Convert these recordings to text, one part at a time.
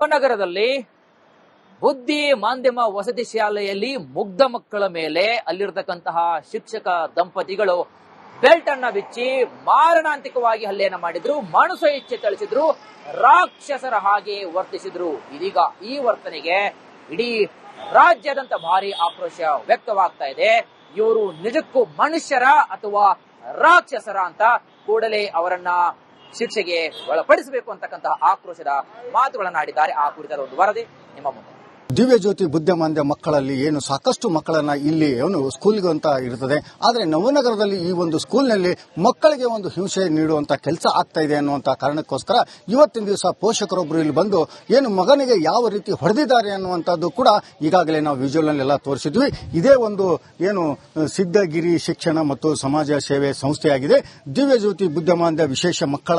ನಗರದಲ್ಲಿ ಬುದ್ಧಿ ಮಾಧ್ಯಮ ವಸತಿ ಶಾಲೆಯಲ್ಲಿ ಮುಗ್ಧ ಮಕ್ಕಳ ಮೇಲೆ ಅಲ್ಲಿರತಕ್ಕಂತಹ ಶಿಕ್ಷಕ ದಂಪತಿಗಳು ಬೆಲ್ಟ್ ಅನ್ನ ಬಿಚ್ಚಿ ಮಾರಣಾಂತಿಕವಾಗಿ ಹಲ್ಲೆಯನ್ನ ಮಾಡಿದ್ರು, ಮನುಷ್ಯ ಇಚ್ಛೆ ತಳಿಸಿದ್ರು, ರಾಕ್ಷಸರ ಹಾಗೆ ವರ್ತಿಸಿದ್ರು. ಇದೀಗ ಈ ವರ್ತನೆಗೆ ಇಡೀ ರಾಜ್ಯಾದ್ಯಂತ ಭಾರಿ ಆಕ್ರೋಶ ವ್ಯಕ್ತವಾಗ್ತಾ ಇದೆ. ಇವರು ನಿಜಕ್ಕೂ ಮನುಷ್ಯರ ಅಥವಾ ರಾಕ್ಷಸರ ಅಂತ ಕೂಡಲೇ ಅವರನ್ನ ಶಿಕ್ಷೆಗೆ ಒಳಪಡಿಸಬೇಕು ಅಂತಕ್ಕಂತಹ ಆಕ್ರೋಶದ ಮಾತುಗಳನ್ನಾಡಿದ್ದಾರೆ. ಆ ಕುರಿತಾದ ಒಂದು ವರದಿ ನಿಮ್ಮ ಮುಂದೆ. ದಿವ್ಯ ಜ್ಯೋತಿ ಬುದ್ಧಿಮಾಂದ್ಯ ಮಕ್ಕಳಲ್ಲಿ ಏನು ಸಾಕಷ್ಟು ಮಕ್ಕಳನ್ನ ಇಲ್ಲಿ ಸ್ಕೂಲ್ಗೆ ಅಂತ ಇರ್ತದೆ. ಆದರೆ ನವನಗರದಲ್ಲಿ ಈ ಒಂದು ಸ್ಕೂಲ್ನಲ್ಲಿ ಮಕ್ಕಳಿಗೆ ಒಂದು ಹಿಂಸೆ ನೀಡುವಂತ ಕೆಲಸ ಆಗ್ತಾ ಇದೆ ಅನ್ನುವಂತ ಕಾರಣಕ್ಕೋಸ್ಕರ ಇವತ್ತಿನ ದಿವಸ ಪೋಷಕರೊಬ್ಬರು ಇಲ್ಲಿ ಬಂದು ಏನು ಮಗನಿಗೆ ಯಾವ ರೀತಿ ಹೊಡೆದಿದ್ದಾರೆ ಅನ್ನುವಂಥದ್ದು ಕೂಡ ಈಗಾಗಲೇ ನಾವು ವಿಜುವಲ್ ನಲ್ಲಿ ಎಲ್ಲ ತೋರಿಸಿದ್ವಿ. ಇದೇ ಒಂದು ಏನು ಸಿದ್ಧಗಿರಿ ಶಿಕ್ಷಣ ಮತ್ತು ಸಮಾಜ ಸೇವೆ ಸಂಸ್ಥೆಯಾಗಿದೆ. ದಿವ್ಯ ಜ್ಯೋತಿ ಬುದ್ಧಿಮಾಂದ್ಯ ವಿಶೇಷ ಮಕ್ಕಳ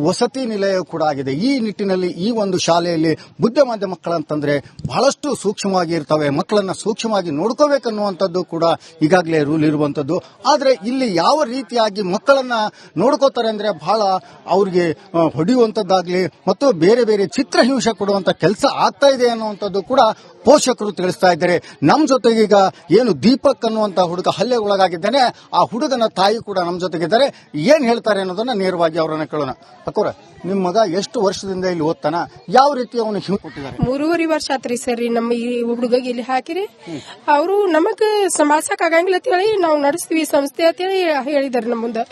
ವಸತಿ ನಿಲಯ ಕೂಡ ಆಗಿದೆ. ಈ ನಿಟ್ಟಿನಲ್ಲಿ ಈ ಒಂದು ಶಾಲೆಯಲ್ಲಿ ಬುದ್ಧಿಮಾಂದ್ಯ ಮಕ್ಕಳಂತಂದ್ರೆ ಬಹಳಷ್ಟು ಸೂಕ್ಷ್ಮವಾಗಿ ಇರ್ತವೆ. ಮಕ್ಕಳನ್ನ ಸೂಕ್ಷ್ಮವಾಗಿ ನೋಡ್ಕೋಬೇಕನ್ನುವಂಥದ್ದು ಕೂಡ ಈಗಾಗಲೇ ರೂಲ್ ಇರುವಂತದ್ದು. ಆದ್ರೆ ಇಲ್ಲಿ ಯಾವ ರೀತಿಯಾಗಿ ಮಕ್ಕಳನ್ನ ನೋಡ್ಕೋತಾರೆ ಅಂದ್ರೆ ಬಹಳ ಅವ್ರಿಗೆ ಹೊಡೆಯುವಂತದ್ದಾಗ್ಲಿ ಮತ್ತು ಬೇರೆ ಬೇರೆ ಚಿತ್ರಹಿಂಸೆ ಕೊಡುವಂತ ಕೆಲಸ ಆಗ್ತಾ ಇದೆ ಅನ್ನುವಂಥದ್ದು ಕೂಡ ಪೋಷಕರು ತಿಳಿಸ್ತಾ ಇದ್ದಾರೆ. ನಮ್ಮ ಜೊತೆಗೆ ಈಗ ಏನು ದೀಪಕ್ ಅನ್ನುವಂತ ಹುಡುಗ ಹಲ್ಲೆ ಒಳಗಾಗಿದ್ದಾನೆ, ಆ ಹುಡುಗನ ತಾಯಿ ಕೂಡ ನಮ್ಮ ಜೊತೆಗಿದ್ದಾರೆ. ಏನ್ ಹೇಳ್ತಾರೆ ಅನ್ನೋದನ್ನ ನೇರವಾಗಿ ಅವರನ್ನ ಕೇಳೋಣ. ಅಕ್ಕೋರ, ನಿಮ್ಮ ಮಗ ಎಷ್ಟು ವರ್ಷದಿಂದ ಇಲ್ಲಿ ಓದ್ತಾನ? ಯಾವ ರೀತಿ ಅವನು ಹಿಂಸೆ ಕೊಟ್ಟಿದ್ದಾರೆ? 3.5 ವರ್ಷ ಆತ್ರಿ ಸರ್. ನಮ್ಮ ಈ ಹುಡುಗ ಇಲ್ಲಿ ಹಾಕಿರಿ ಅವರು ನಮಗ್ ಸಮಾಸಕ್ ಆಗಂಗಿಲ್ಲ ಅಂತ ಹೇಳಿ ನಾವು ನಡೆಸ್ತೀವಿ ಸಂಸ್ಥೆ ಅಂತ ಹೇಳಿ ಹೇಳಿದಾರೆ ನಮ್ಮ ಮುಂದೆ.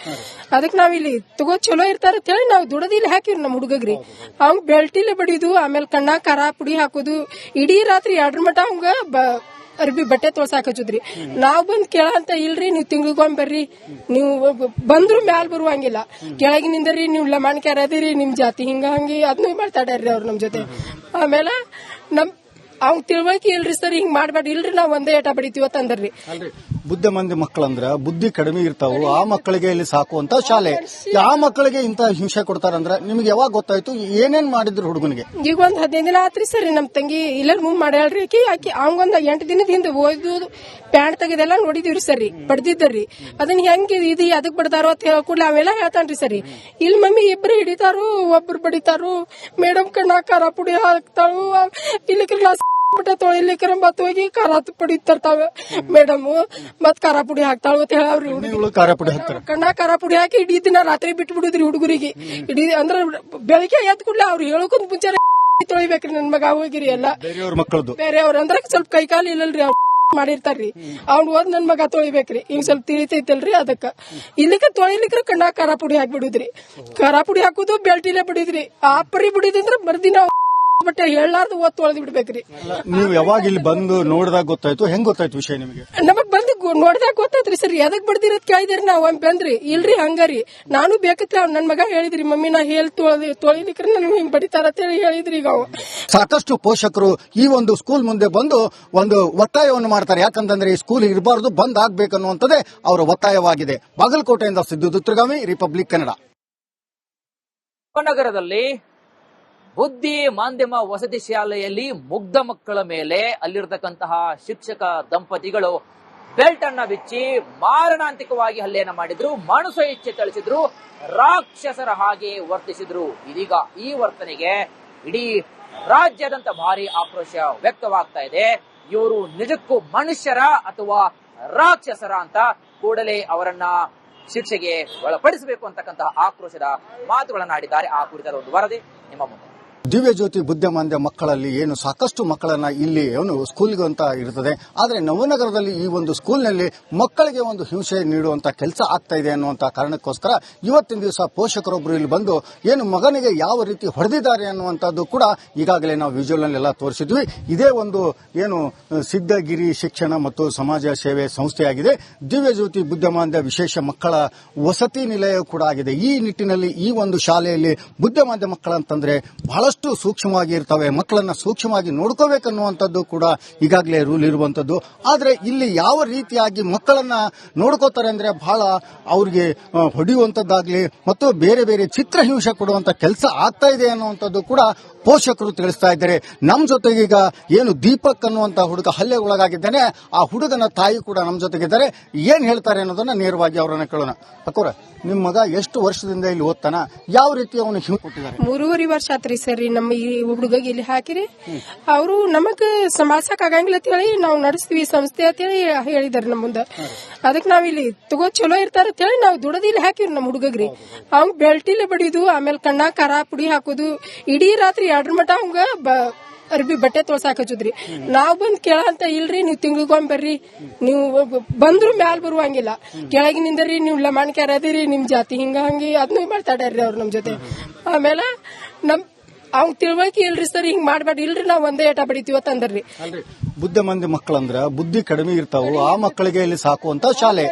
ಅದಕ್ಕೆ ನಾವ್ ಇಲ್ಲಿ ತಗೋ ಚಲೋ ಇರ್ತಾರ ಅಂತ ಹೇಳಿ ನಾವು ದುಡದ ಇಲ್ಲಿ ಹಾಕಿವ್ರಿ ನಮ್ಮ ಹುಡುಗಗ್ರಿ. ಅವ್ನ್ ಬೆಲ್ಟಿಲೆ ಬಡಿಯೋದು, ಆಮೇಲೆ ಕಣ್ಣಾಗ ಖಾರ ಪುಡಿ ಹಾಕೋದು, ಇಡೀ ರಾತ್ರಿ 2 ಮಟ ಅವಂಗ ಅರ್ಬಿ ಬಟ್ಟೆ ತೊಳ್ಸಾಕ್ ಹಚ್ಚುದ್ರಿ. ನಾವ್ ಬಂದ್ ಕೇಳಂತ ಇಲ್ರಿ, ನೀವ್ ತಿಂಗಳಿಗೊಮ್ಮೆ ಬರ್ರಿ, ನೀವು ಬಂದ್ರು ಮ್ಯಾಲ ಬರುವಂಗಿಲ್ಲ, ಕೆಳಗಿನಿಂದರಿ ನೀವು ಲಮಾಣಿಕೆ ಅದಿರಿ, ನಿಮ್ ಜಾತಿ ಹಿಂಗ ಹಂಗಿ ಅದನ್ನೂ ಮಾತಾಡ್ಯಾರ್ರಿ ಅವ್ರು ನಮ್ ಜೊತೆ. ಆಮೇಲೆ ಅವ್ನ್ ತಿಳುವಳಿಕೆ ಇಲ್ರಿ ಸರ್, ಹಿಂಗ್ ಮಾಡ್ಬೇಡ್ರಿ, ಇಲ್ರಿ ನಾವ್ ಒಂದೇ ಏಟ ಬಡಿತೀವ ತಂದ್ರಿ. ಬುದ್ಧಿಮಾಂದ್ಯ ಮಕ್ಕಳಂದ್ರ ಬುದ್ಧಿ ಕಡಿಮೆ ಇರ್ತಾವು, ಆ ಮಕ್ಕಳಿಗೆ ಇಲ್ಲಿ ಸಾಕುವಂತ ಶಾಲೆ. ಆ ಮಕ್ಕಳಿಗೆ ಇಂತ ಹಿಂಸೆ ಕೊಡ್ತಾರಂದ್ರ ನಿಮ್ಗೆ ಯಾವಾಗ ಗೊತ್ತಾಯ್ತು? ಏನೇನ್ ಮಾಡಿದ್ರು ಹುಡುಗನಿಗೆ? ಈಗ ಒಂದ್ 15 ದಿನ ಆತ್ರಿ ಸರ್. ನಮ್ ತಂಗಿ ಇಲ್ಲ ಮೂವ್ ಮಾಡ್ಯಾಳ್ರಿ. ಆಕಿ ಅವಂಗೊಂದ್ 8 ದಿನದ ಹಿಂದೆ ಓದು ಪ್ಯಾಂಟ್ ತೆಗೆದೆಲ್ಲ ನೋಡಿದಿವ್ರಿ ಸರಿ, ಬಡ್ದಿದ್ದರಿ. ಅದನ್ನ ಹೆಂಗ್ ಇದು ಅದಕ್ ಬಡ್ದಾರೋ ಅಂತ ಹೇಳ್ಕೊಡ್ಲಿ ಅವೆಲ್ಲ ಹೇಳ್ತಾನ್ರಿ ಸರಿ. ಇಲ್ಲಿ ಮಮ್ಮಿ ಇಬ್ರು ಹಿಡಿತಾರು, ಒಬ್ರು ಬಡಿತಾರು, ಮೇಡಮ್ ಕಣ್ಣ ಖಾರ ಪುಡಿ ಹಾಕ್ತಾಳು, ಇಲ್ಲಿ ಕ್ಲಾಸ್ ಬಿಟ್ಟ ತೊಳಿಲಿಕ್ರ ಮತ್ ಹೋಗಿ ಖಾರ ಪುಡಿ ತರ್ತಾವ ಮೇಡಮ್, ಮತ್ ಖಾರ ಪುಡಿ ಹಾಕ್ತಾಳ ಅಂತ ಹೇಳವ್ರಿ. ಕಣ್ಣ ಖಾರ ಪುಡಿ ಹಾಕಿ ಇಡೀ ದಿನ ರಾತ್ರಿ ಬಿಟ್ಟು ಬಿಡುದ್ರಿ ಹುಡುಗರಿಗೆ. ಇಡೀ ಅಂದ್ರ ಬೆಳಿಗ್ಗೆ ಎದ್ ಕೂಡ್ಲೆ ಅವ್ರು ಹೇಳೋಕೊಂದ್ ಮುಂಚೆ ತೊಳಿಬೇಕ್ರಿ ನನ್ ಮಗ ಹೋಗಿರಿ ಎಲ್ಲ ಬೇರೆಯವ್ರ ಅಂದ್ರ ಸ್ವಲ್ಪ ಕೈಕಾಲು ಇಲ್ಲಲ್ರಿ ಅವ್ರು ಮಾಡಿರ್ತಾರ್ರಿ. ಅವ್ನ್ ಓದ್ ನನ್ ಮಗ ತೊಳಿಬೇಕ್ರಿ, ಈಗ ಸ್ವಲ್ಪ ತಿಳಿತೈತಲ್ರಿ. ಅದಕ್ಕ ಇಲ್ಲಿಕ ತೊಳಿಲಿಕ್ರ ಕಣ್ಣ ಖಾರ ಪುಡಿ ಹಾಕ್ಬಿಡುದ್ರಿ. ಖಾರ ಪುಡಿ ಹಾಕುದು ಬೆಲ್ಟಿಲೆ ಬಿಡಿದ್ರಿ. ಆಪರಿ ಬಿಡಿದಂದ್ರ ಮರ್ದಿನ ಬಟ್ಟೆ ಹೇಳಾರ್ದು ಓದ್ ತೊಳೆದ್ ಬಿಡ್ಬೇಕ್ರಿ. ನೀವು ಯಾವಾಗ ಇಲ್ಲಿ ಬಂದು ನೋಡಿದಾಗ ಗೊತ್ತಾಯ್ತು? ಹೆಂಗ್ ಗೊತ್ತಾಯ್ತು ವಿಷಯ ನಿಮಗೆ? ನಮಗ್ ಬಂದು ನೋಡಿದಾಗ ಗೊತ್ತಾಯ್ತ್ರಿ ಸರ್. ಎದಕ್ ಬಡ್ದಿರತ್ ಕೇಳಿದ್ರಿ ನಾವ್ ಬಂದ್ರಿ. ಇಲ್ರಿ ಹಂಗಾರಿ ನಾನು ಬೇಕತ್ರಿ. ಅವ್ನ ನನ್ ಮಗ ಹೇಳಿದ್ರಿ, ಮಮ್ಮಿ ನಾ ತೊಳಿಲಿಕ್ರ ನನ್ ಹಿಂಗ್ ಬಡಿತಾರ ಅಂತ ಹೇಳಿ ಹೇಳಿದ್ರಿ. ಈಗ ಸಾಕಷ್ಟು ಪೋಷಕರು ಈ ಒಂದು ಸ್ಕೂಲ್ ಮುಂದೆ ಬಂದು ಒಂದು ಒತ್ತಾಯವನ್ನು ಮಾಡ್ತಾರೆ. ಯಾಕಂತಂದ್ರೆ ಈ ಸ್ಕೂಲ್ ಇರಬಾರ್ದು, ಬಂದ್ ಆಗ್ಬೇಕನ್ನುವಂಥದ್ದೇ ಅವರ ಒತ್ತಾಯವಾಗಿದೆ. ಬಾಗಲಕೋಟೆಯಿಂದ ಸಿದ್ದು ದುತ್ರಗಾಮಿ, ರಿಪಬ್ಲಿಕ್ ಕನ್ನಡ. ನಗರದಲ್ಲಿ ಬುದ್ಧಿ ಮಾಧ್ಯಮ ವಸತಿ ಶಾಲೆಯಲ್ಲಿ ಮುಗ್ಧ ಮಕ್ಕಳ ಮೇಲೆ ಅಲ್ಲಿರತಕ್ಕಂತಹ ಶಿಕ್ಷಕ ದಂಪತಿಗಳು ಬೆಲ್ಟ್ ಅನ್ನ ಬಿಚ್ಚಿ ಮಾರಣಾಂತಿಕವಾಗಿ ಹಲ್ಲೆಯನ್ನ ಮಾಡಿದ್ರು, ಮನುಷ್ಯ ಇಚ್ಛೆ ತಳಿಸಿದ್ರು, ರಾಕ್ಷಸರ ಹಾಗೆ ವರ್ತಿಸಿದ್ರು. ಇದೀಗ ಈ ವರ್ತನೆಗೆ ಇಡೀ ರಾಜ್ಯಾದ್ಯಂತ ಭಾರಿ ಆಕ್ರೋಶ ವ್ಯಕ್ತವಾಗ್ತಾ ಇದೆ. ಇವರು ನಿಜಕ್ಕೂ ಮನುಷ್ಯರ ಅಥವಾ ರಾಕ್ಷಸರ ಅಂತ ಕೂಡಲೇ ಅವರನ್ನ ಶಿಕ್ಷೆಗೆ ಒಳಪಡಿಸಬೇಕು ಅಂತಕ್ಕಂತಹ ಆಕ್ರೋಶದ ಮಾತುಗಳನ್ನಾಡಿದ್ದಾರೆ. ಆ ಕುರಿತಾದ ಒಂದು ವರದಿ ನಿಮ್ಮ ಮುಂದೆ. ದಿವ್ಯ ಜ್ಯೋತಿ ಬುದ್ಧಿಮಾಂದ್ಯ ಮಕ್ಕಳಲ್ಲಿ ಏನು ಸಾಕಷ್ಟು ಮಕ್ಕಳನ್ನ ಇಲ್ಲಿ ಸ್ಕೂಲ್ಗೆ ಅಂತ ಇರ್ತದೆ. ಆದರೆ ನವನಗರದಲ್ಲಿ ಈ ಒಂದು ಸ್ಕೂಲ್ನಲ್ಲಿ ಮಕ್ಕಳಿಗೆ ಒಂದು ಹಿಂಸೆ ನೀಡುವಂತ ಕೆಲಸ ಆಗ್ತಾ ಇದೆ ಅನ್ನುವಂತ ಕಾರಣಕ್ಕೋಸ್ಕರ ಇವತ್ತಿನ ದಿವಸ ಪೋಷಕರೊಬ್ಬರು ಇಲ್ಲಿ ಬಂದು ಏನು ಮಗನಿಗೆ ಯಾವ ರೀತಿ ಹೊಡೆದಿದ್ದಾರೆ ಅನ್ನುವಂಥದ್ದು ಕೂಡ ಈಗಾಗಲೇ ನಾವು ವಿಜುವಲ್ ನಲ್ಲಿ ಎಲ್ಲ ತೋರಿಸಿದ್ವಿ. ಇದೇ ಒಂದು ಏನು ಸಿದ್ಧಗಿರಿ ಶಿಕ್ಷಣ ಮತ್ತು ಸಮಾಜ ಸೇವೆ ಸಂಸ್ಥೆಯಾಗಿದೆ. ದಿವ್ಯ ಜ್ಯೋತಿ ಬುದ್ಧಿಮಾಂದ್ಯ ವಿಶೇಷ ಮಕ್ಕಳ ವಸತಿ ನಿಲಯ ಕೂಡ ಆಗಿದೆ. ಈ ನಿಟ್ಟಿನಲ್ಲಿ ಈ ಒಂದು ಶಾಲೆಯಲ್ಲಿ ಬುದ್ಧಿಮಾಂದ್ಯ ಮಕ್ಕಳಂತಂದ್ರೆ ಬಹಳಷ್ಟು ಸೂಕ್ಷ್ಮವಾಗಿ ಇರ್ತವೆ. ಮಕ್ಕಳನ್ನ ಸೂಕ್ಷ್ಮವಾಗಿ ನೋಡ್ಕೋಬೇಕನ್ನುವಂಥದ್ದು ಕೂಡ ಈಗಾಗಲೇ ರೂಲ್ ಇರುವಂತದ್ದು. ಆದ್ರೆ ಇಲ್ಲಿ ಯಾವ ರೀತಿಯಾಗಿ ಮಕ್ಕಳನ್ನ ನೋಡ್ಕೋತಾರೆ ಅಂದ್ರೆ ಬಹಳ ಅವ್ರಿಗೆ ಹೊಡೆಯುವಂತದ್ದಾಗ್ಲಿ ಮತ್ತು ಬೇರೆ ಬೇರೆ ಚಿತ್ರಹಿಂಸೆ ಕೊಡುವಂತ ಕೆಲಸ ಆಗ್ತಾ ಇದೆ ಅನ್ನುವಂಥದ್ದು ಕೂಡ ಪೋಷಕರು ತಿಳಿಸ್ತಾ ಇದ್ದಾರೆ. ನಮ್ಮ ಜೊತೆಗೀಗ ಏನು ದೀಪಕ್ ಅನ್ನುವಂತ ಹುಡುಗ ಹಲ್ಲೆಗೊಳಗಾಗಿದ್ದಾನೆ, ಆ ಹುಡುಗನ ತಾಯಿ ಕೂಡ ನಮ್ಮ ಜೊತೆಗಿದ್ದಾರೆ. ಏನ್ ಹೇಳ್ತಾರೆ ಅನ್ನೋದನ್ನ ನೇರವಾಗಿ ಅವರನ್ನ ಕೇಳೋಣ. ಅಕ್ಕೋರ, ನಿಮ್ಮ ಮಗ ಎಷ್ಟು ವರ್ಷದಿಂದ ಇಲ್ಲಿ ಓದ್ತಾನ, ಯಾವ ರೀತಿ ಅವನು ಹಿಂಗೆ ಕೊಟ್ಟಿದ್ದಾರೆ? 3.5 ವರ್ಷ ಆತ್ರಿ ಸರ್ ನಮ್ಮ ಈ ಹುಡುಗ ಇಲ್ಲಿ ಹಾಕಿರಿ. ಅವರು ನಮಗ್ ಸಮಾಸಕ್ ಆಗಂಗಿಲ್ಲ ಅಂತ ಹೇಳಿ ನಾವು ನಡೆಸ್ತೀವಿ ಸಂಸ್ಥೆ ಅಂತ ಹೇಳಿ ಹೇಳಿದಾರೆ ನಮ್ಮ ಮುಂದೆ. ಅದಕ್ಕೆ ನಾವ್ ಇಲ್ಲಿ ತಗೋ ಚಲೋ ಇರ್ತಾರ ಅಂತ ಹೇಳಿ ನಾವು ದುಡದಿ ಇಲ್ಲಿ ಹಾಕಿವ್ರಿ ನಮ್ಮ ಹುಡುಗಗ್ರಿ. ಅವ್ನ್ ಬೆಲ್ಟಿಲೆ ಬಡಿದು, ಆಮೇಲೆ ಕಣ್ಣ ಖಾರ ಪುಡಿ ಹಾಕೋದು, ಇಡೀ ರಾತ್ರಿ 2 ಮಟ ಅವಂಗ ಅರ್ಬಿ ಬಟ್ಟೆ ತೊಳ್ಸಾಕ್ ಹಚ್ಚುದ್ರಿ. ನಾವ್ ಬಂದ್ ಕೇಳಂತ ಇಲ್ರಿ, ನೀವ್ ತಿಂಗಳಿಗೊಮ್ಮೆ ಬರ್ರಿ, ನೀವು ಬಂದ್ರು ಮ್ಯಾಲ್ ಬರುವಂಗಿಲ್ಲ, ಕೆಳಗಿನಿಂದರಿ ನೀವು ಲಮಾಣಿಕೆ ಅದಿರಿ, ನಿಮ್ ಜಾತಿ ಹಿಂಗ ಹಂಗಿ ಅದನ್ನೂ ಮಾತಾಡ್ಯಾರ್ರಿ ಅವ್ರು ನಮ್ ಜೊತೆ. ಆಮೇಲೆ ನಮ್ ಅವ್ನ್ ತಿಳ್ವಳಿಕೆ ಇಲ್ರಿ ಸರ್, ಹಿಂಗ್ ಮಾಡ್ಬೇಡ್ರಿ, ಇಲ್ರಿ ನಾವ್ ಒಂದೇ ಏಟ ಬಡಿತೀವ ತಂದ್ರಿ. ಬುದ್ಧಿಮಂದಿ ಮಕ್ಕಳಂದ್ರ ಬುದ್ಧಿ ಕಡಿಮೆ ಇರ್ತಾವು, ಆ ಮಕ್ಕಳಿಗೆ ಇಲ್ಲಿ ಸಾಕುವಂತ ಶಾಲೆ.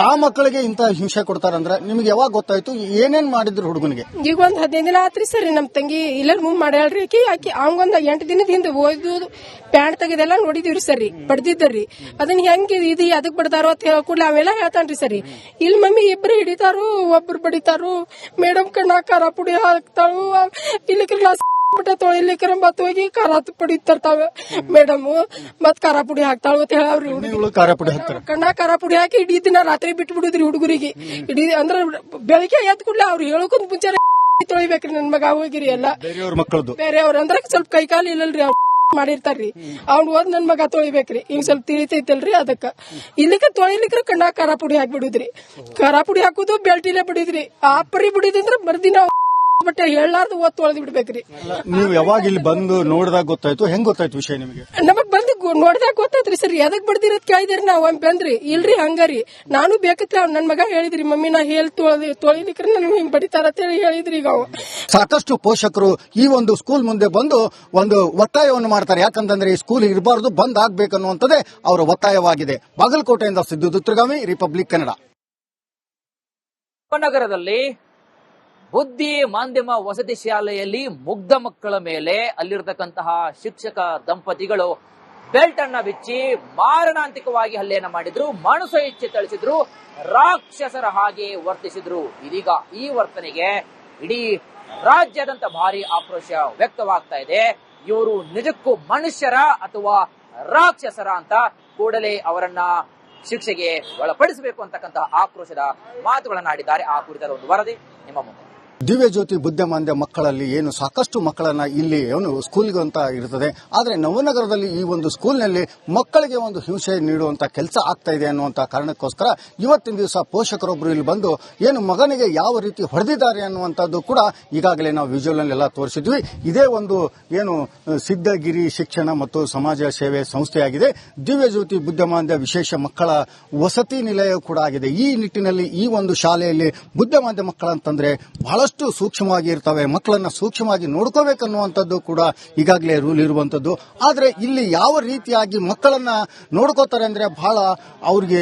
ಆ ಮಕ್ಕಳಿಗೆ ಇಂತ ಹಿಂಸೆ ಕೊಡ್ತಾರಂದ್ರ ನಿಮ್ಗೆ ಯಾವಾಗ ಗೊತ್ತಾಯ್ತು? ಏನೇನ್ ಮಾಡಿದ್ರು ಹುಡುಗನಿಗೆ? ಈಗ ಒಂದ್ 15 ದಿನ ಆತ್ರಿ ಸರ್ ನಮ್ ತಂಗಿ ಇಲ್ಲ ಮೂವ್ ಮಾಡ್ಯಾಳ್ರಿ. ಆಕಿ ಅವಂಗೊಂದ್ 8 ದಿನದ ಹಿಂದೆ ಓದು ಪ್ಯಾಂಟ್ ತೆಗೆದೆಲ್ಲ ನೋಡಿದಿವ್ರಿ ಸರಿ, ಬಡ್ದಿದ್ದರಿ. ಅದನ್ನ ಹೆಂಗ್ ಇದು ಅದಕ್ ಬಡ್ದಾರೋ ಅಂತ ಹೇಳ್ಕೊಡ್ಲಿ ಅವೆಲ್ಲ ಹೇಳ್ತಾನ್ರಿ ಸರಿ. ಇಲ್ಲಿ ಮಮ್ಮಿ ಇಬ್ರು ಹಿಡಿತಾರು, ಒಬ್ರು ಬಡಿತಾರು, ಮೇಡಮ್ ಕಣ್ಣ ಖಾರ ಪುಡಿ ಹಾಕ್ತಾಳು, ಇಲ್ಲಿ ಗ್ಲಾಸ್ ಬಿಟ್ಟ ತೊಳಿಲಿಕ್ರ ಮತ್ ಹೋಗಿ ಖಾರ ಪುಡಿ ತರ್ತಾವ ಮೇಡಮ್, ಮತ್ ಖಾರ ಪುಡಿ ಹಾಕ್ತಾಳು ಅಂತ ಹೇಳವ್ರಿ. ಕಣ್ಣ ಖಾರ ಪುಡಿ ಹಾಕಿ ಇಡೀ ದಿನ ರಾತ್ರಿ ಬಿಟ್ಟು ಬಿಡುದ್ರಿ ಹುಡುಗರಿಗೆ. ಇಡೀ ಅಂದ್ರ ಬೆಳಿಗ್ಗೆ ಎದ್ ಕೂಡ್ಲೆ ಅವ್ರು ಹೇಳಕೊಂದ್ ಮುಂಚೆ ತೊಳಿಬೇಕ್ರಿ ನನ್ ಮಗ ಹೋಗಿರಿ ಎಲ್ಲ ಬೇರೆಯವ್ರ ಅಂದ್ರ ಸ್ವಲ್ಪ ಕೈಕಾಲು ಇಲ್ಲಲ್ರಿ ಅವ್ರು ಮಾಡಿರ್ತಾರ್ರಿ. ಅವ್ನು ಓದ್ ನನ್ ಮಗ ತೊಳಿಬೇಕ್ರಿ, ಹಿಂಗ್ ಸ್ವಲ್ಪ ತಿಳಿತೈತಲ್ರಿ. ಅದಕ್ಕ ಇಲ್ಲಿಕ ತೊಳಿಲಿಕ್ರ ಕಣ್ಣ ಖಾರ ಪುಡಿ ಹಾಕ್ಬಿಡುದ್ರಿ. ಖಾರ ಪುಡಿ ಹಾಕುದು ಬೆಲ್ಟಿಲೆ ಬಿಡಿದ್ರಿ. ಆ ಪರಿ ಬಿಡಿದ್ರ ಮರ್ದಿನ ಬಟ್ಟೆ ಹೇಳಾರ್ದು ಓದ್ ತೊಳೆದು ಬಿಡ್ಬೇಕ್ರಿ. ನೀವು ಯಾವಾಗ ಇಲ್ಲಿ ಬಂದು ನೋಡಿದಾಗ ಗೊತ್ತಾಯ್ತು? ಹೆಂಗ್ ಗೊತ್ತಾಯ್ತು ವಿಷಯ ನಿಮಗೆ? ನಮಗ್ ಬಂದು ನೋಡಿದಾಗ ಗೊತ್ತಾಯ್ತ್ರಿ ಸರ್. ಎದಕ್ ಬಡ್ದಿರತ್ ಕೇಳಿದ್ರಿ ನಾವ್ ಬಂದ್ರಿ. ಇಲ್ರಿ ಹಂಗಾರಿ ನಾನು ಬೇಕತ್ರಿ. ಅವ್ನ ನನ್ ಮಗ ಹೇಳಿದ್ರಿ, ಮಮ್ಮಿ ನಾ ಹೇಳಿ ತೊಳಿಲಿಕ್ರ ನನ್ ಹಿಂಗ್ ಬಡಿತಾರ ಅಂತ ಹೇಳಿ ಹೇಳಿದ್ರಿ. ಈಗ ಸಾಕಷ್ಟು ಪೋಷಕರು ಈ ಒಂದು ಸ್ಕೂಲ್ ಮುಂದೆ ಬಂದು ಒಂದು ಒತ್ತಾಯವನ್ನು ಮಾಡ್ತಾರೆ. ಯಾಕಂತಂದ್ರೆ ಈ ಸ್ಕೂಲ್ ಇರಬಾರ್ದು, ಬಂದ್ ಆಗ್ಬೇಕನ್ನುವಂಥದ್ದೇ ಅವರ ಒತ್ತಾಯವಾಗಿದೆ. ಬಾಗಲಕೋಟೆಯಿಂದ ಸಿದ್ದು ದುತ್ತರಗಾಮಿ, ರಿಪಬ್ಲಿಕ್ ಕನ್ನಡ. ನಗರದಲ್ಲಿ ಬುದ್ಧಿ ಮಾಧ್ಯಮ ವಸತಿ ಶಾಲೆಯಲ್ಲಿ ಮುಗ್ಧ ಮಕ್ಕಳ ಮೇಲೆ ಅಲ್ಲಿರತಕ್ಕಂತಹ ಶಿಕ್ಷಕ ದಂಪತಿಗಳು ಬೆಲ್ಟ್ ಅನ್ನ ಬಿಚ್ಚಿ ಮಾರಣಾಂತಿಕವಾಗಿ ಹಲ್ಲೆಯನ್ನ ಮಾಡಿದ್ರು, ಮನುಷ್ಯ ಇಚ್ಛೆ ತಳಿಸಿದ್ರು, ರಾಕ್ಷಸರ ಹಾಗೆ ವರ್ತಿಸಿದ್ರು. ಇದೀಗ ಈ ವರ್ತನೆಗೆ ಇಡೀ ರಾಜ್ಯಾದ್ಯಂತ ಭಾರಿ ಆಕ್ರೋಶ ವ್ಯಕ್ತವಾಗ್ತಾ ಇದೆ. ಇವರು ನಿಜಕ್ಕೂ ಮನುಷ್ಯರ ಅಥವಾ ರಾಕ್ಷಸರ ಅಂತ ಕೂಡಲೇ ಅವರನ್ನ ಶಿಕ್ಷೆಗೆ ಒಳಪಡಿಸಬೇಕು ಅಂತಕ್ಕಂತಹ ಆಕ್ರೋಶದ ಮಾತುಗಳನ್ನಾಡಿದ್ದಾರೆ. ಆ ಕುರಿತಾದ ಒಂದು ವರದಿ ನಿಮ್ಮ ಮುಂದೆ. ದಿವ್ಯ ಜ್ಯೋತಿ ಬುದ್ಧಿಮಾಂದ್ಯ ಮಕ್ಕಳಲ್ಲಿ ಏನು ಸಾಕಷ್ಟು ಮಕ್ಕಳನ್ನ ಇಲ್ಲಿ ಏನು ಸ್ಕೂಲ್ಗೆ ಅಂತ ಇರ್ತದೆ. ಆದ್ರೆ ನವನಗರದಲ್ಲಿ ಈ ಒಂದು ಸ್ಕೂಲ್ನಲ್ಲಿ ಮಕ್ಕಳಿಗೆ ಒಂದು ಹಿಂಸೆ ನೀಡುವಂತ ಕೆಲಸ ಆಗ್ತಾ ಇದೆ ಅನ್ನುವಂತ ಕಾರಣಕ್ಕೋಸ್ಕರ ಇವತ್ತಿನ ದಿವಸ ಪೋಷಕರೊಬ್ಬರು ಇಲ್ಲಿ ಬಂದು ಏನು ಮಗನಿಗೆ ಯಾವ ರೀತಿ ಹೊಡೆದಿದ್ದಾರೆ ಅನ್ನುವಂಥದ್ದು ಕೂಡ ಈಗಾಗಲೇ ನಾವು ವಿಜುವಲ್ ನಲ್ಲಿ ಎಲ್ಲ ತೋರಿಸಿದ್ವಿ. ಇದೇ ಒಂದು ಏನು ಸಿದ್ದಗಿರಿ ಶಿಕ್ಷಣ ಮತ್ತು ಸಮಾಜ ಸೇವೆ ಸಂಸ್ಥೆಯಾಗಿದೆ. ದಿವ್ಯ ಜ್ಯೋತಿ ಬುದ್ಧಿಮಾಂದ್ಯ ವಿಶೇಷ ಮಕ್ಕಳ ವಸತಿ ನಿಲಯ ಕೂಡ ಆಗಿದೆ. ಈ ನಿಟ್ಟಿನಲ್ಲಿ ಈ ಒಂದು ಶಾಲೆಯಲ್ಲಿ ಬುದ್ಧಿಮಾಂದ್ಯ ಮಕ್ಕಳಂತಂದ್ರೆ ಬಹಳಷ್ಟು ಸೂಕ್ಷ್ಮವಾಗಿ ಇರ್ತವೆ. ಮಕ್ಕಳನ್ನ ಸೂಕ್ಷ್ಮವಾಗಿ ನೋಡ್ಕೋಬೇಕನ್ನುವಂಥದ್ದು ಕೂಡ ಈಗಾಗಲೇ ರೂಲ್ ಇರುವಂತದ್ದು. ಆದ್ರೆ ಇಲ್ಲಿ ಯಾವ ರೀತಿಯಾಗಿ ಮಕ್ಕಳನ್ನ ನೋಡ್ಕೋತಾರೆ ಅಂದ್ರೆ ಬಹಳ ಅವ್ರಿಗೆ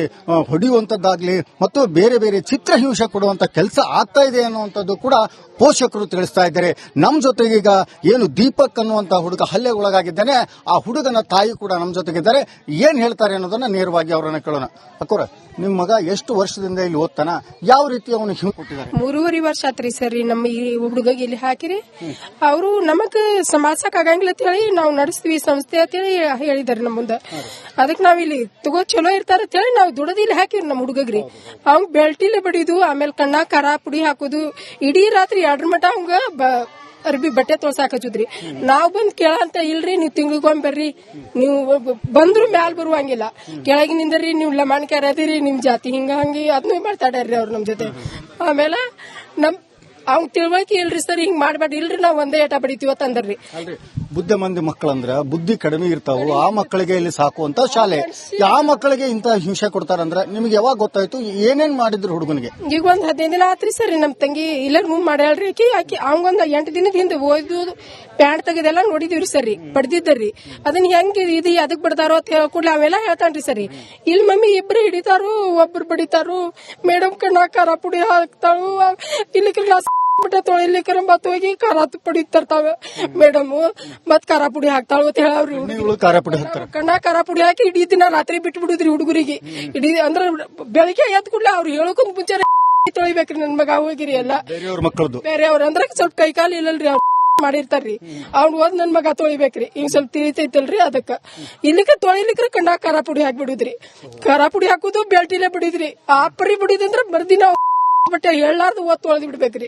ಹೊಡೆಯುವಂತದ್ದಾಗ್ಲಿ ಮತ್ತು ಬೇರೆ ಬೇರೆ ಚಿತ್ರಹಿಂಸೆ ಕೊಡುವಂತ ಕೆಲಸ ಆಗ್ತಾ ಇದೆ ಅನ್ನುವಂಥದ್ದು ಕೂಡ ಪೋಷಕರು ತಿಳಿಸ್ತಾ ಇದ್ದಾರೆ. ನಮ್ಮ ಜೊತೆಗೀಗ ಏನು ದೀಪಕ್ ಅನ್ನುವಂತ ಹುಡುಗ ಹಲ್ಲೆಗೊಳಗಾಗಿದ್ದಾನೆ, ಆ ಹುಡುಗನ ತಾಯಿ ಕೂಡ ನಮ್ಮ ಜೊತೆಗಿದ್ದಾರೆ. ಏನ್ ಹೇಳ್ತಾರೆ ಅನ್ನೋದನ್ನ ನೇರವಾಗಿ ಅವರನ್ನ ಕೇಳೋಣ. ಅಕ್ಕೋರ, ನಿಮ್ಮ ಮಗ ಎಷ್ಟು ವರ್ಷದಿಂದ ಇಲ್ಲಿ ಓದ್ತಾನ, ಯಾವ ರೀತಿ ಅವನು ಹಿಂಗೆ ಕೊಟ್ಟಿದ್ದಾರೆ? 3.5 ವರ್ಷ ಆತ್ರಿ ಸರ್ ನಮ್ಮ ಈ ಹುಡುಗ ಇಲ್ಲಿ ಹಾಕಿರಿ. ಅವರು ನಮಗ್ ಸಮಾಸಕ್ ಆಗಂಗಿಲ್ಲ ಅಂತ ಹೇಳಿ ನಾವು ನಡೆಸ್ತೀವಿ ಸಂಸ್ಥೆ ಅಂತ ಹೇಳಿ ಹೇಳಿದಾರೆ ನಮ್ಮ ಮುಂದೆ. ಅದಕ್ಕೆ ನಾವ್ ಇಲ್ಲಿ ತಗೋ ಚಲೋ ಇರ್ತಾರ ಅಂತ ಹೇಳಿ ನಾವು ದುಡದಿ ಇಲ್ಲಿ ಹಾಕಿವ್ರಿ ನಮ್ಮ ಹುಡುಗಗ್ರಿ. ಅವ್ನ್ ಬೆಲ್ಟಿಲೆ ಬಡಿದು, ಆಮೇಲೆ ಕಣ್ಣ ಖಾರ ಪುಡಿ ಹಾಕೋದು, ಇಡೀ ರಾತ್ರಿ 2 ಮಟ ಅವಂಗ ಅರ್ಬಿ ಬಟ್ಟೆ ತೊಳ್ಸಾಕ್ ಹಚ್ಚುದ್ರಿ. ನಾವ್ ಬಂದ್ ಕೇಳಂತ ಇಲ್ರಿ, ನೀವ್ ತಿಂಗಳಿಗೊಮ್ಮೆ ಬರ್ರಿ, ನೀವು ಬಂದ್ರು ಮ್ಯಾಲ್ ಬರುವಂಗಿಲ್ಲ, ಕೆಳಗಿನಿಂದರಿ ನೀವು ಲಮಾಣಿಕೆ ಅದಿರಿ, ನಿಮ್ ಜಾತಿ ಹಿಂಗ ಹಂಗಿ ಅದನ್ನೂ ಮಾತಾಡ್ಯಾರ್ರಿ ಅವ್ರು ನಮ್ ಜೊತೆ. ಆಮೇಲೆ ನಮ್ ಅವ್ನ್ ತಿಳ್ವಳಿಕೆ ಇಲ್ರಿ ಸರ್, ಹಿಂಗ್ ಮಾಡ್ಬೇಡ್ರಿ, ಇಲ್ರಿ ನಾವ್ ಒಂದೇ ಏಟ ಬಡಿತೀವ ತಂದ್ರಿ. ಬುದ್ಧಿಮಂದಿ ಮಕ್ಕಳಂದ್ರ ಬುದ್ಧಿ ಕಡಿಮೆ ಇರ್ತಾವು, ಆ ಮಕ್ಕಳಿಗೆ ಇಲ್ಲಿ ಸಾಕುವಂತ ಶಾಲೆ. ಆ ಮಕ್ಕಳಿಗೆ ಇಂತ ಹಿಂಸೆ ಕೊಡ್ತಾರಂದ್ರ ನಿಮ್ಗೆ ಯಾವಾಗ ಗೊತ್ತಾಯ್ತು? ಏನೇನ್ ಮಾಡಿದ್ರು ಹುಡುಗನಿಗೆ? ಈಗ ಒಂದ್ 15 ದಿನ ಆತ್ರಿ ಸರ್ ನಮ್ ತಂಗಿ ಇಲ್ಲ ಮೂವ್ ಮಾಡ್ಯಾಳ್ರಿ. ಆಕಿ ಅವಂಗೊಂದ್ 8 ದಿನದ ಹಿಂದೆ ಓದು ಪ್ಯಾಂಟ್ ತೆಗೆದೆಲ್ಲ ನೋಡಿದಿವ್ರಿ ಸರಿ, ಬಡ್ದಿದ್ದರಿ. ಅದನ್ನ ಹೆಂಗ್ ಇದು ಅದಕ್ ಬಡ್ದಾರೋ ಅಂತ ಹೇಳ್ಕೊಡ್ಲಿ ಅವೆಲ್ಲ ಹೇಳ್ತಾನ್ರಿ ಸರಿ. ಇಲ್ಲಿ ಮಮ್ಮಿ ಇಬ್ರು ಹಿಡಿತಾರು, ಒಬ್ರು ಬಡಿತಾರು, ಮೇಡಮ್ ಕಣ್ಣ ಖಾರ ಪುಡಿ ಹಾಕ್ತಾಳು, ಇಲ್ಲಿ ಗ್ಲಾಸ್ ಬಿಟ್ಟ ತೊಳಿಲಿಕ್ರ ಮತ್ ಹೋಗಿ ಖಾರ ಪುಡಿ ತರ್ತಾವ ಮೇಡಮ್, ಮತ್ ಖಾರ ಪುಡಿ ಹಾಕ್ತಾಳು ಅಂತ ಹೇಳವ್ರಿ. ಕಣ್ಣ ಖಾರ ಪುಡಿ ಹಾಕಿ ಇಡೀ ದಿನ ರಾತ್ರಿ ಬಿಟ್ಟು ಬಿಡುದ್ರಿ ಹುಡುಗರಿಗೆ. ಇಡೀ ಅಂದ್ರ ಬೆಳಿಗ್ಗೆ ಎದ್ ಕೂಡ್ಲೆ ಅವ್ರು ಹೇಳಕೊಂದ್ ಮುಂಚೆ ತೊಳಿಬೇಕ್ರಿ ನನ್ ಮಗ ಹೋಗಿರಿ ಎಲ್ಲ ಬೇರೆಯವ್ರ ಅಂದ್ರ ಸ್ವಲ್ಪ ಕೈಕಾಲು ಇಲ್ಲಲ್ರಿ ಮಾಡಿರ್ತಾರ್ರಿ ಅವ್ನ್ ಓದ್ ನನ್ ಮಗ ತೊಳಿಬೇಕ್ರಿ ಈಗ ಸ್ವಲ್ಪ ತಿಳಿತೈತಲ್ರಿ ಅದಕ್ಕ ಇಲ್ಲಿಕ ತೊಳಿಲಿಕ್ರ ಕಂಡ ಖಾರ ಪುಡಿ ಹಾಕ್ಬಿಡುದ್ರಿ ಖಾರ ಪುಡಿ ಹಾಕುದು ಬೆಲ್ಟಿಲೆ ಬಿಡಿದ್ರಿ ಆಪರಿ ಬಿಡುದಂದ್ರ ಬರ್ದಿನ ಬಟ್ಟೆ ಹೇಳಾರ್ದು ಓದ್ ತೊಳೆದ್ ಬಿಡ್ಬೇಕ್ರಿ.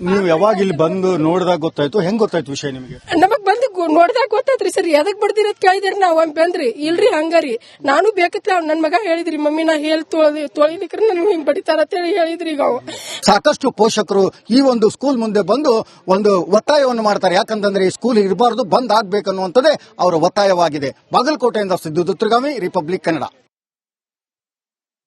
ನೀವು ಯಾವಾಗ ಇಲ್ಲಿ ಬಂದು ನೋಡಿದಾಗ ಗೊತ್ತಾಯ್ತು, ಹೆಂಗ್ ಗೊತ್ತಾಯ್ತು ವಿಷಯ ನಿಮಗೆ? ನಮಗ್ ಬಂದು ನೋಡಿದಾಗ ಗೊತ್ತಾತ್ರಿ ಸರ್. ಎದಕ್ ಬಡ್ದಿರತ್ ಕೇಳಿದ್ರಿ ನಾವ್ ಬಂದ್ರಿ ಇಲ್ರಿ ಹಂಗಾರಿ ನಾನು ಬೇಕತ್ಲ ಅವ್ನ ನನ್ ಮಗ ಹೇಳಿದ್ರಿ ಮಮ್ಮಿ ನಾ ಹೇಳಿ ತೊಳಿಲಿಕ್ರ ನನ್ ಹಿಂಗ್ ಬಡಿತಾರ ಅಂತ ಹೇಳಿ ಹೇಳಿದ್ರಿ. ಈಗ ಸಾಕಷ್ಟು ಪೋಷಕರು ಈ ಒಂದು ಸ್ಕೂಲ್ ಮುಂದೆ ಬಂದು ಒಂದು ಒತ್ತಾಯವನ್ನು ಮಾಡ್ತಾರೆ. ಯಾಕಂತಂದ್ರೆ ಈ ಸ್ಕೂಲ್ ಇರಬಾರ್ದು, ಬಂದ್ ಆಗ್ಬೇಕನ್ನುವಂಥದ್ದೇ ಅವರ ಒತ್ತಾಯವಾಗಿದೆ. ಬಾಗಲಕೋಟೆಯಿಂದ ಸಿದ್ದು ದುತ್ತರಗಾಮಿ, ರಿಪಬ್ಲಿಕ್ ಕನ್ನಡ.